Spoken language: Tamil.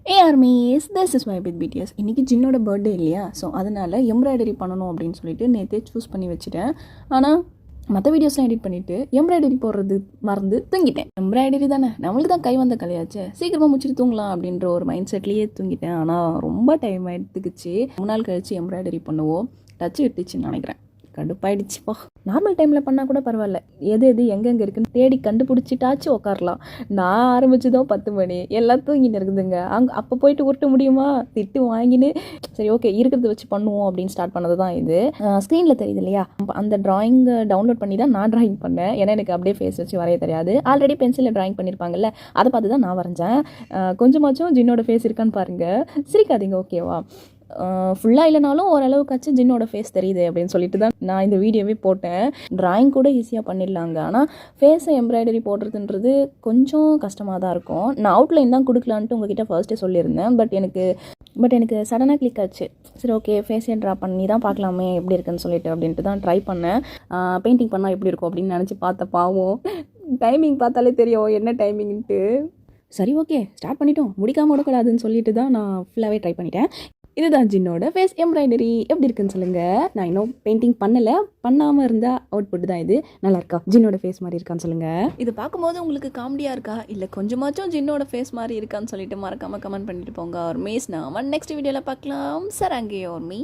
Armies this is my with BTS. இன்றைக்கி ஜின்னோட பர்த்டே இல்லையா, ஸோ அதனால் எம்ப்ராய்டரி பண்ணணும் அப்படின்னு சொல்லிட்டு நேற்றே சூஸ் பண்ணி வச்சுட்டேன். ஆனால் மற்ற வீடியோஸ்லாம் எடிட் பண்ணிவிட்டு எம்ப்ராய்டரி போடுறது மறந்து தூங்கிட்டேன். எம்ப்ராய்டரி தானே, நம்மளுக்கு தான் கை வந்த கலையாச்சு, சீக்கிரமாக முடிச்சுட்டு தூங்கலாம் அப்படின்ற ஒரு மைண்ட் செட்லேயே தூங்கிட்டேன். ஆனால் ரொம்ப டைம் எடுத்துக்கிச்சு. 3 நாள் கழிச்சு எம்ப்ராய்டரி பண்ணுவோம், டச்சு விட்டுச்சுன்னு நினைக்கிறேன். கடுப்பாயிடுச்சுப்பா. நார்மல் டைமில் பண்ணால் கூட பரவாயில்ல, எது எங்கெங்கே இருக்குன்னு தேடி கண்டுபிடிச்சிட்டாச்சு உட்காரலாம். நான் ஆரம்பிச்சதும் 10 மணி, எல்லாம் தூங்கின்னு இருக்குதுங்க. அப்போ போயிட்டு உருட்ட முடியுமா? திட்டு வாங்கின்னு சரி ஓகே இருக்கிறத வச்சு பண்ணுவோம் அப்படின்னு ஸ்டார்ட் பண்ணது தான் இது. ஸ்க்ரீனில் தெரியுது இல்லையா, அந்த ட்ராயிங்கை டவுன்லோட் பண்ணி தான் நான் ட்ராயிங் பண்ணேன். ஏன்னா எனக்கு அப்படியே ஃபேஸ் வச்சு வரைய தெரியாது. ஆல்ரெடி பென்சிலில் ட்ராயிங் பண்ணியிருப்பாங்கல்ல, அதை பார்த்து தான் நான் வரைஞ்சேன். கொஞ்சமாச்சும் ஜின்னோட ஃபேஸ் இருக்கான்னு பாருங்கள், சிரிக்காதீங்க ஓகேவா? ஃபுல்லாக இல்லைனாலும் ஓரளவுக்காச்சும் ஜின்னோட ஃபேஸ் தெரியுது அப்படின்னு சொல்லிட்டு தான் நான் இந்த வீடியோவே போட்டேன். ட்ராயிங் கூட ஈஸியாக பண்ணிடலாங்க, ஆனால் ஃபேஸை எம்ப்ராய்டரி போடுறதுன்றது கொஞ்சம் கஷ்டமாக தான் இருக்கும். நான் அவுட்லைன் தான் கொடுக்கலான்ட்டு உங்ககிட்ட ஃபர்ஸ்ட்டே சொல்லியிருந்தேன். பட் எனக்கு சடனாக கிளிக் ஆச்சு. சரி ஓகே ஃபேஸே ட்ரா பண்ணி தான் பார்க்கலாமே எப்படி இருக்குன்னு சொல்லிட்டு அப்படின்ட்டு தான் ட்ரை பண்ணேன். பெயிண்டிங் பண்ணால் எப்படி இருக்கும் அப்படின்னு நினச்சி பார்த்த பாவம் டைமிங் பார்த்தாலே தெரியும் என்ன டைமிங்ன்ட்டு. சரி ஓகே ஸ்டார்ட் பண்ணிட்டோம், முடிக்காமல் விடக்கூடாதுன்னு சொல்லிட்டு தான் நான் ஃபுல்லாகவே ட்ரை பண்ணிட்டேன். இதுதான் ஜின்னோட ஃபேஸ் எம்ப்ராய்டரி. எப்படி இருக்குன்னு சொல்லுங்கள். நான் இன்னும் பெயிண்டிங் பண்ணாமல் இருந்தால் அவுட்புட் தான் இது. நல்லா இருக்கா? ஜின்னோட ஃபேஸ் மாதிரி இருக்கான்னு சொல்லுங்கள். இது பார்க்கும்போது உங்களுக்கு காமெடியாக இருக்கா, இல்லை கொஞ்சமாச்சும் ஜின்னோட ஃபேஸ் மாதிரி இருக்கான்னு சொல்லிட்டு மறக்காமல் கமெண்ட் பண்ணிட்டு போங்க. ஒரு மேஸ் நான் நெக்ஸ்ட் வீடியோவில் பார்க்கலாம். சார் அங்கே ஒரு மீ